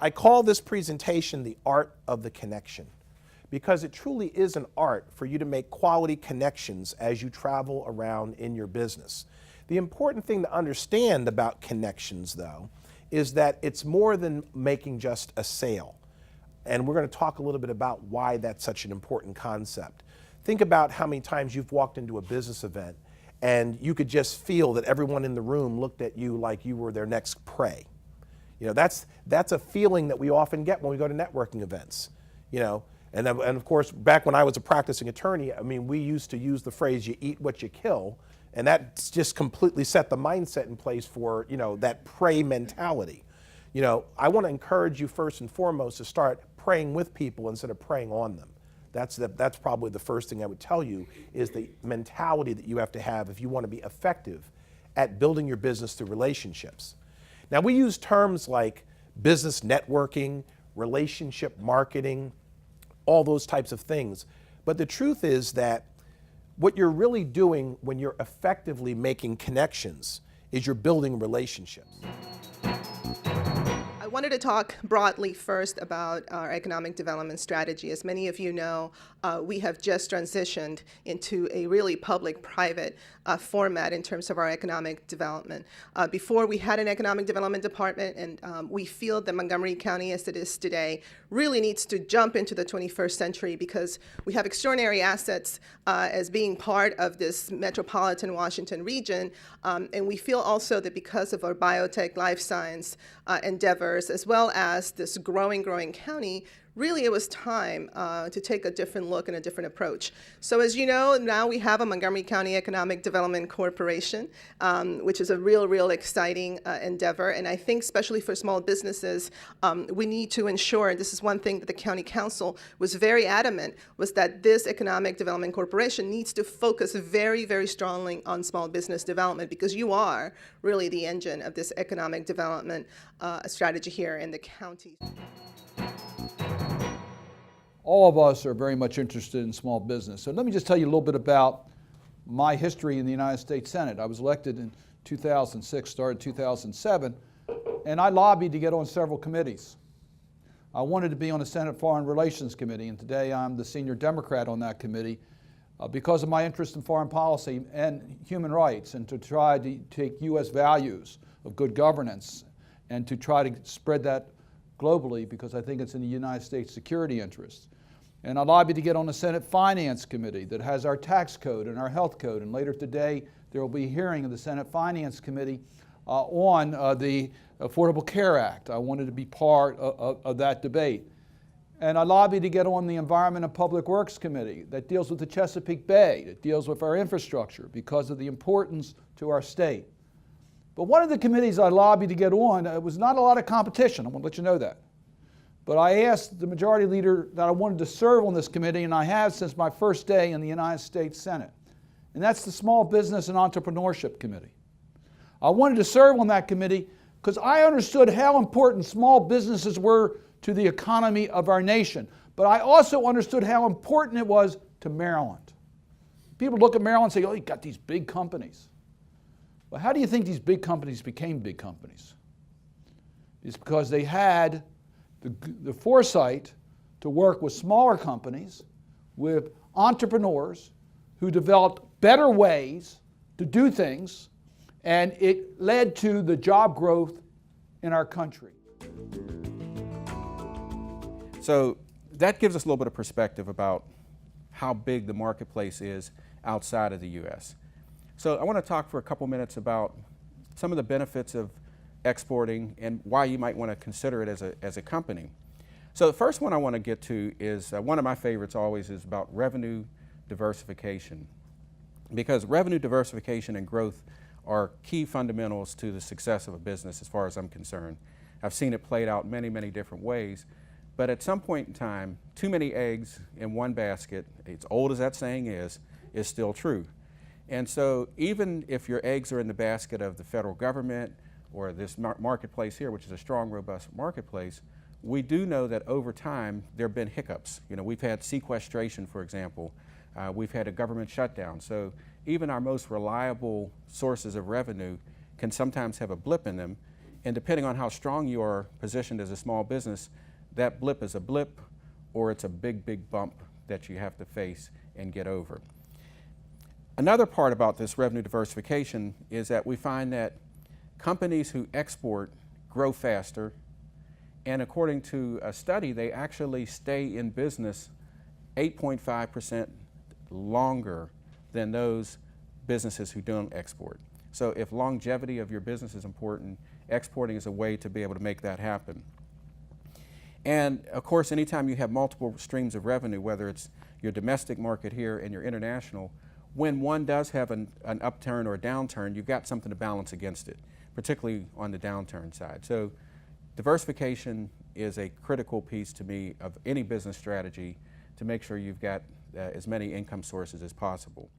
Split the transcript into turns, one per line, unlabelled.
I call this presentation the art of the connection, because it truly is an art for you to make quality connections as you travel around in your business. The important thing to understand about connections, though, is that it's more than making just a sale. And we're going to talk a little bit about why that's such an important concept. Think about how many times you've walked into a business event and you could just feel that everyone in the room looked at you like you were their next prey. You know, that's a feeling that we often get when we go to networking events. You know, and of course, back when I was a practicing attorney, I mean, we used to use the phrase, you eat what you kill, and that just completely set the mindset in place for, you know, that prey mentality. You know, I want to encourage you first and foremost to start praying with people instead of preying on them. That's probably the first thing I would tell you, is the mentality that you have to have if you want to be effective at building your business through relationships. Now, we use terms like business networking, relationship marketing, all those types of things. But the truth is that what you're really doing when you're effectively making connections is you're building relationships.
I wanted to talk broadly first about our economic development strategy. As many of you know, we have just transitioned into a really public-private format in terms of our economic development. Before, we had an economic development department, and we feel that Montgomery County, as it is today, really needs to jump into the 21st century because we have extraordinary assets as being part of this metropolitan Washington region, and we feel also that because of our biotech, life science endeavors, as well as this growing county, really it was time to take a different look and a different approach. So as you know, now we have a Montgomery County Economic Development Corporation, which is a real exciting endeavor. And I think especially for small businesses, we need to ensure, and this is one thing that the County Council was very adamant, was that this Economic Development Corporation needs to focus very strongly on small business development, because you are really the engine of this economic development strategy here in the county.
All of us are very much interested in small business. So let me just tell you a little bit about my history in the United States Senate. I was elected in 2006, started 2007, and I lobbied to get on several committees. I wanted to be on the Senate Foreign Relations Committee, and today I'm the senior Democrat on that committee because of my interest in foreign policy and human rights, and to try to take U.S. values of good governance and to try to spread that globally, because I think it's in the United States security interest. And I lobbied to get on the Senate Finance Committee that has our tax code and our health code. And later today, there will be a hearing of the Senate Finance Committee on the Affordable Care Act. I wanted to be part of that debate. And I lobbied to get on the Environment and Public Works Committee that deals with the Chesapeake Bay, that deals with our infrastructure because of the importance to our state. But one of the committees I lobbied to get on, it was not a lot of competition, I want to let you know that. But I asked the majority leader that I wanted to serve on this committee, and I have since my first day in the United States Senate. And that's the Small Business and Entrepreneurship Committee. I wanted to serve on that committee because I understood how important small businesses were to the economy of our nation. But I also understood how important it was to Maryland. People look at Maryland and say, oh, you got these big companies. Well, how do you think these big companies became big companies? It's because they had the foresight to work with smaller companies, with entrepreneurs who developed better ways to do things, and it led to the job growth in our country.
So that gives us a little bit of perspective about how big the marketplace is outside of the U.S. So I want to talk for a couple minutes about some of the benefits of exporting and why you might want to consider it as a company. So the first one I want to get to is one of my favorites always is about revenue diversification, because revenue diversification and growth are key fundamentals to the success of a business as far as I'm concerned. I've seen it played out many different ways, but at some point in time, too many eggs in one basket, as old as that saying is still true. And so even if your eggs are in the basket of the federal government or this marketplace here, which is a strong, robust marketplace, we do know that over time there have been hiccups. You know, we've had sequestration, for example. We've had a government shutdown. So even our most reliable sources of revenue can sometimes have a blip in them. And depending on how strong you are positioned as a small business, that blip is a blip or it's a big, big bump that you have to face and get over. Another part about this revenue diversification is that we find that companies who export grow faster, and according to a study, they actually stay in business 8.5% longer than those businesses who don't export. So if longevity of your business is important, exporting is a way to be able to make that happen. And of course, anytime you have multiple streams of revenue, whether it's your domestic market here and your international, when one does have an upturn or a downturn, you've got something to balance against it, particularly on the downturn side. So diversification is a critical piece to me of any business strategy to make sure you've got as many income sources as possible.